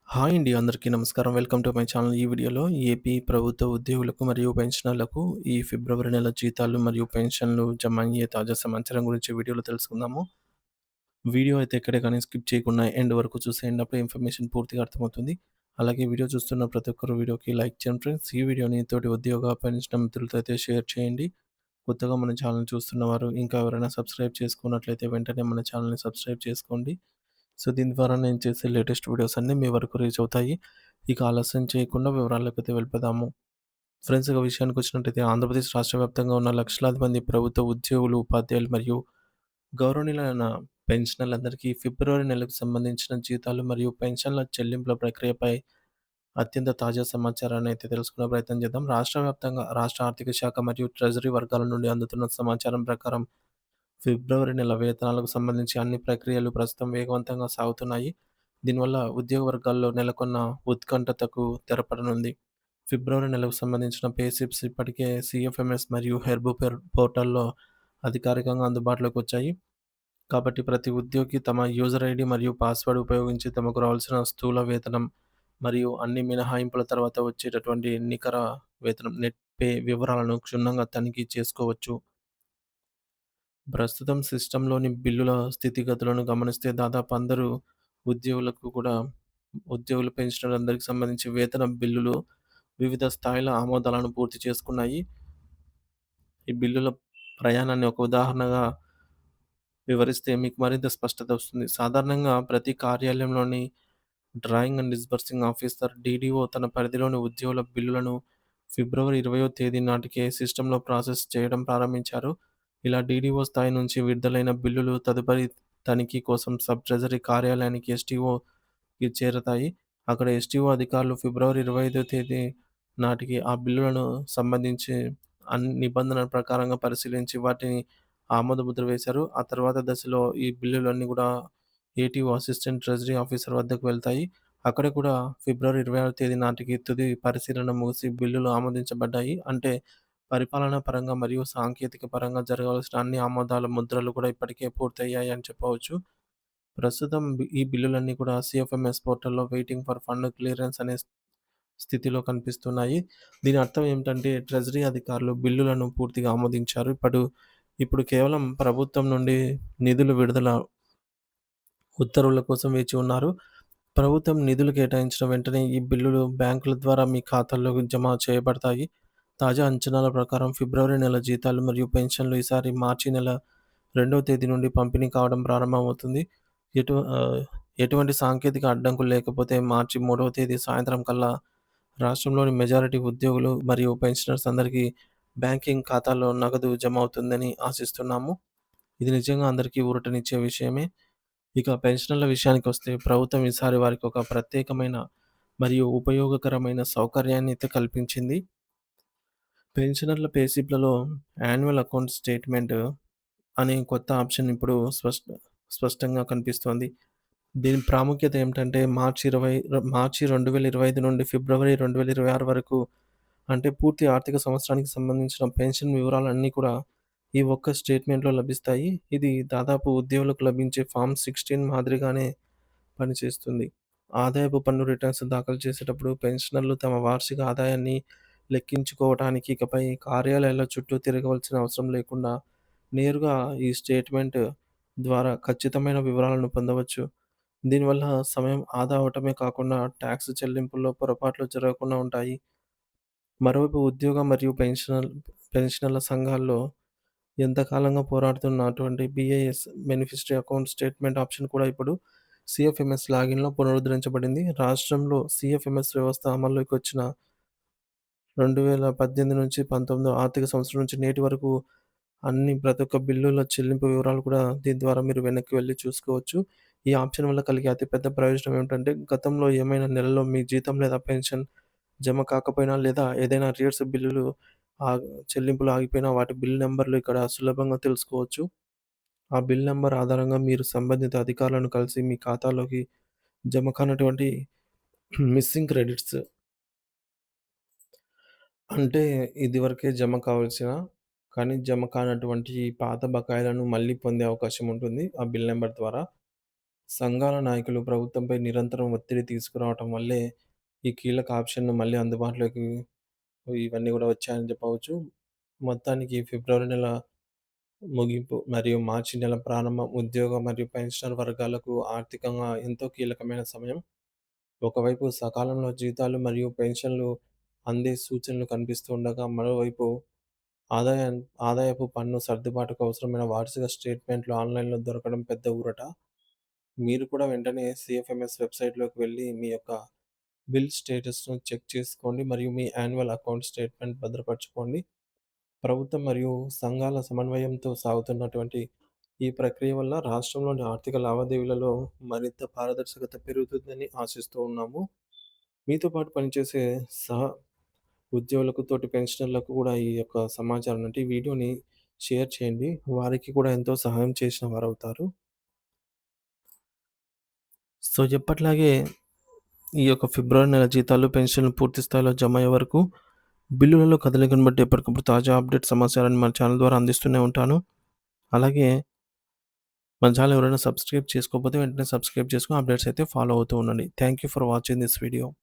Hi అండి. అందరికీ నమస్కారం. Welcome to my channel. ఈ వీడియోలో ఏపీ ప్రభుత్వ ఉద్యోగులకు మరియు పెన్షనర్లకు ఈ ఫిబ్రవరి నెల జీతాలు మరియు పెన్షన్లు జమ అయ్యే తాజా సమాచారం గురించి వీడియోలో తెలుసుకుందాము. వీడియో అయితే ఎక్కడే కానీ స్కిప్ చేయకుండా ఎండ్ వరకు చూసేయండి. అప్పుడే ఇన్ఫర్మేషన్ పూర్తిగా అర్థమవుతుంది. అలాగే వీడియో చూస్తున్న ప్రతి ఒక్కరు వీడియోకి లైక్ చేయండి ఫ్రెండ్స్. ఈ వీడియోని తోటి ఉద్యోగ, పెన్షన్ మిత్రులతో అయితే షేర్ చేయండి. కొత్తగా మన ఛానల్ చూస్తున్నవారు ఇంకా ఎవరైనా సబ్స్క్రైబ్ చేసుకున్నట్లయితే వెంటనే మన ఛానల్‌ని సబ్స్క్రైబ్ చేసుకోండి. సో, దీని ద్వారా నేను చేసే లేటెస్ట్ వీడియోస్ అన్నీ మీ వరకు రీచ్ అవుతాయి. ఇక ఆలస్యం చేయకుండా వివరాల్లోకైతే వెళ్ళిపోదాము. ఫ్రెండ్స్ ఇక విషయానికొచ్చినట్టయితే ఆంధ్రప్రదేశ్ రాష్ట్ర వ్యాప్తంగా ఉన్న లక్షలాది మంది ప్రభుత్వ ఉద్యోగులు, ఉపాధ్యాయులు మరియు గౌరవనీయులైన పెన్షనర్లందరికీ ఫిబ్రవరి నెలకు సంబంధించిన జీతాలు మరియు పెన్షన్ల చెల్లింపుల ప్రక్రియపై అత్యంత తాజా సమాచారాన్ని అయితే తెలుసుకునే ప్రయత్నం చేద్దాం. రాష్ట్ర వ్యాప్తంగా రాష్ట్ర ఆర్థిక శాఖ మరియు ట్రెజరీ వర్గాల నుండి అందుతున్న సమాచారం ప్రకారం ఫిబ్రవరి నెల వేతనాలకు సంబంధించి అన్ని ప్రక్రియలు ప్రస్తుతం వేగవంతంగా సాగుతున్నాయి. దీనివల్ల ఉద్యోగ వర్గాల్లో నెలకొన్న ఉత్కంఠతకు తెరపడనుంది. ఫిబ్రవరి నెలకు సంబంధించిన పే స్లిప్స్ ఇప్పటికే సీఎఫ్ఎంఎస్ మరియు హెర్బ్ పోర్టల్‌లో అధికారికంగా అందుబాటులోకి వచ్చాయి. కాబట్టి ప్రతి ఉద్యోగి తమ యూజర్ ఐడీ మరియు పాస్వర్డ్ ఉపయోగించి తమకు రావాల్సిన స్థూల వేతనం మరియు అన్ని మినహాయింపుల తర్వాత వచ్చేటటువంటి నికర వేతనం నెట్ పే వివరాలను క్షుణ్ణంగా తనిఖీ చేసుకోవచ్చు. ప్రస్తుతం సిస్టమ్‌లోని బిల్లుల స్థితిగతులను గమనిస్తే దాదాపు అందరూ ఉద్యోగులకు కూడా ఉద్యోగులు, పెన్షనర్లందరికి సంబంధించి వేతన బిల్లులు వివిధ స్థాయిల ఆమోదాలను పూర్తి చేసుకున్నాయి. ఈ బిల్లుల ప్రయాణాన్ని ఒక ఉదాహరణగా వివరిస్తే మీకు మరింత స్పష్టత వస్తుంది. సాధారణంగా ప్రతి కార్యాలయంలోని drawing and disbursing officer DDO తన పరిధిలోని ఉద్యోగుల బిల్లులను ఫిబ్రవరి 20వ తేదీ నాటికే సిస్టమ్‌లో ప్రాసెస్ చేయడం ప్రారంభించారు. ఇలా డీడీఓ స్థాయి నుంచి విడుదలైన బిల్లులు తదుపరి తనిఖీ కోసం సబ్ ట్రెజరీ కార్యాలయానికి ఎస్టీఓకి చేరతాయి. అక్కడ ఎస్టీఓ అధికారులు ఫిబ్రవరి 25వ తేదీ నాటికి ఆ బిల్లులను సంబంధించి అన్ని నిబంధనల ప్రకారంగా పరిశీలించి వాటిని ఆమోద ముద్ర వేశారు. ఆ తర్వాత దశలో ఈ బిల్లులన్నీ గూడా ఏటీఓ అసిస్టెంట్ ట్రెజరీ ఆఫీసర్ వద్దకు వెళ్తాయి. అక్కడ కూడా ఫిబ్రవరి 26వ తేదీ నాటికి తుది పరిశీలన ముగిసి బిల్లులు ఆమోదించబడ్డాయి. అంటే పరిపాలనా పరంగా మరియు సాంకేతిక పరంగా జరగాల్సిన అన్ని ఆమోదాల ముద్రలు కూడా ఇప్పటికే పూర్తయ్యాయి అని చెప్పవచ్చు. ప్రస్తుతం ఈ బిల్లులన్నీ కూడా సీఎఫ్ఎంఎస్ పోర్టల్‌లో వెయిటింగ్ ఫర్ ఫండ్ క్లియరెన్స్ అనే స్థితిలో కనిపిస్తున్నాయి. దీని అర్థం ఏమిటంటే ట్రెజరీ అధికారులు బిల్లులను పూర్తిగా ఆమోదించారు. ఇప్పుడు కేవలం ప్రభుత్వం నుండి నిధుల విడుదల ఉత్తర్వుల కోసం వేచి ఉన్నారు. ప్రభుత్వం నిధులు కేటాయించిన వెంటనే ఈ బిల్లులు బ్యాంకుల ద్వారా మీ ఖాతాల్లోకి జమ చేయబడతాయి. తాజా అంచనాల ప్రకారం ఫిబ్రవరి నెల జీతాలు మరియు పెన్షన్లు ఈసారి మార్చి నెల 2వ తేదీ నుండి పంపిణీ కావడం ప్రారంభమవుతుంది. ఎటు ఆహ్, ఎటువంటి సాంకేతిక అడ్డంకులు లేకపోతే మార్చి 3వ తేదీ సాయంత్రం కల్లా రాష్ట్రంలోని మెజారిటీ ఉద్యోగులు మరియు పెన్షనర్స్ అందరికీ బ్యాంకింగ్ ఖాతాల్లో నగదు జమ అవుతుందని ఆశిస్తున్నాము. ఇది నిజంగా అందరికీ ఊరటనిచ్చే విషయమే. ఇక పెన్షనర్ల విషయానికొస్తే ప్రభుత్వం ఈసారి వారికి ఒక ప్రత్యేకమైన మరియు ఉపయోగకరమైన సౌకర్యాన్ని అయితే కల్పించింది. పెన్షనర్ల పే స్లిప్‌లలో యాన్యువల్ అకౌంట్ స్టేట్‌మెంట్ అనే కొత్త ఆప్షన్ ఇప్పుడు స్పష్టంగా కనిపిస్తోంది. దీని ప్రాముఖ్యత ఏమిటంటే మార్చి 2025 నుండి ఫిబ్రవరి 2026 వరకు అంటే పూర్తి ఆర్థిక సంవత్సరానికి సంబంధించిన పెన్షన్ వివరాలన్నీ కూడా ఈ ఒక్క స్టేట్‌మెంట్‌లో లభిస్తాయి. ఇది దాదాపు ఉద్యోగులకు లభించే ఫార్మ్ 16 మాదిరిగానే పనిచేస్తుంది. ఆదాయపు పన్ను రిటర్న్స్ దాఖలు చేసేటప్పుడు పెన్షనర్లు తమ వార్షిక ఆదాయాన్ని లెక్కించుకోవటానికి ఇకపై కార్యాలయాల చుట్టూ తిరగవలసిన అవసరం లేకుండా నేరుగా ఈ స్టేట్‌మెంట్ ద్వారా ఖచ్చితమైన వివరాలను పొందవచ్చు. దీనివల్ల సమయం ఆదా అవ్వటమే కాకుండా ట్యాక్స్ చెల్లింపుల్లో పొరపాట్లు జరగకుండా ఉంటాయి. మరోవైపు ఉద్యోగ మరియు పెన్షనర్ల సంఘాల్లో ఎంతకాలంగా పోరాడుతున్న అటువంటి BAS beneficiary account statement option కూడా ఇప్పుడు సీఎఫ్ఎంఎస్ లాగిన్‌లో పునరుద్ధరించబడింది. రాష్ట్రంలో సీఎఫ్ఎంఎస్ వ్యవస్థ అమల్లోకి వచ్చిన 2018-19 ఆర్థిక సంవత్సరం నుంచి నేటి వరకు ప్రతి ఒక్క బిల్లుల చెల్లింపు వివరాలు కూడా దీని ద్వారా మీరు వెనక్కి వెళ్లి చూసుకోవచ్చు. ఈ ఆప్షన్ వల్ల కలిగే అతిపెద్ద ప్రయోజనం ఏమిటంటే గతంలో ఏమైనా నెలలో మీ జీతం లేదా పెన్షన్ జమ కాకపోయినా లేదా ఏదైనా అర్రియర్స్ బిల్లులు ఆగ్ చెల్లింపులు ఆగిపోయినా వాటి బిల్ నంబర్‌లు ఇక్కడ సులభంగా తెలుసుకోవచ్చు. ఆ బిల్ నంబర్ ఆధారంగా మీరు సంబంధిత అధికారులను కలిసి మీ ఖాతాలోకి జమ కానటువంటి మిస్సింగ్ క్రెడిట్స్ అంటే ఇదివరకే జమ కావాల్సిన కానీ జమ కానటువంటి పాత బకాయిలను మళ్ళీ పొందే అవకాశం ఉంటుంది ఆ బిల్ నంబర్ ద్వారా. సంఘాల నాయకులు ప్రభుత్వంపై నిరంతరం ఒత్తిడి తీసుకురావటం వల్లే ఈ కీలక ఆప్షన్‌ను మళ్ళీ అందుబాటులోకి ఇవన్నీ గూడా వచ్చాయని చెప్పవచ్చు. మొత్తానికి ఫిబ్రవరి నెల ముగింపు మరియు మార్చి నెల ప్రారంభం ఉద్యోగ మరియు పెన్షనర్ వర్గాలకు ఆర్థికంగా ఎంతో కీలకమైన సమయం. ఒకవైపు సకాలంలో జీతాలు మరియు పెన్షన్లు అందే సూచనలు కనిపిస్తూ ఉండగా, మరోవైపు ఆదాయం ఆదాయపు పన్ను సర్దుబాటుకు అవసరమైన వార్షిక స్టేట్మెంట్లు ఆన్‌లైన్‌లో దొరకడం పెద్ద ఊరట. మీరు కూడా వెంటనే సీఎఫ్ఎంఎస్ వెబ్‌సైట్‌లోకి వెళ్లి మీ యొక్క బిల్ స్టేటస్‌ను చెక్ చేసుకోండి మరియు మీ యాన్యువల్ అకౌంట్ స్టేట్మెంట్ భద్రపరచుకోండి. ప్రభుత్వం మరియు సంఘాల సమన్వయంతో సాగుతున్నటువంటి ఈ ప్రక్రియ వల్ల రాష్ట్రంలోని ఆర్థిక లావాదేవీలలో మరింత పారదర్శకత పెరుగుతుందని ఆశిస్తూ ఉన్నాము. మీతో పాటు పనిచేసే సహ ఉద్యోగులకు, తోటి పెన్షనర్లకు కూడా ఈ యొక్క సమాచారం అంటే ఈ వీడియోని షేర్ చేయండి. వారికి కూడా ఎంతో సహాయం చేసిన వారవుతారు. సో, ఎప్పటిలాగే ఈ యొక్క ఫిబ్రవరి నెల జీతాలు, పెన్షన్‌లు పూర్తి స్థాయిలో జమయ్యే వరకు బిల్లులలో కదలికను బట్టి ఎప్పటికప్పుడు తాజా అప్డేట్ సమాచారాన్ని మన ఛానల్ ద్వారా అందిస్తూనే ఉంటాను. అలాగే మన ఛానల్ ఎవరైనా సబ్స్క్రైబ్ చేసుకోకపోతే వెంటనే సబ్స్క్రైబ్ చేసుకొని అప్డేట్స్ అయితే ఫాలో అవుతూ ఉండండి. Thank you for watching this video.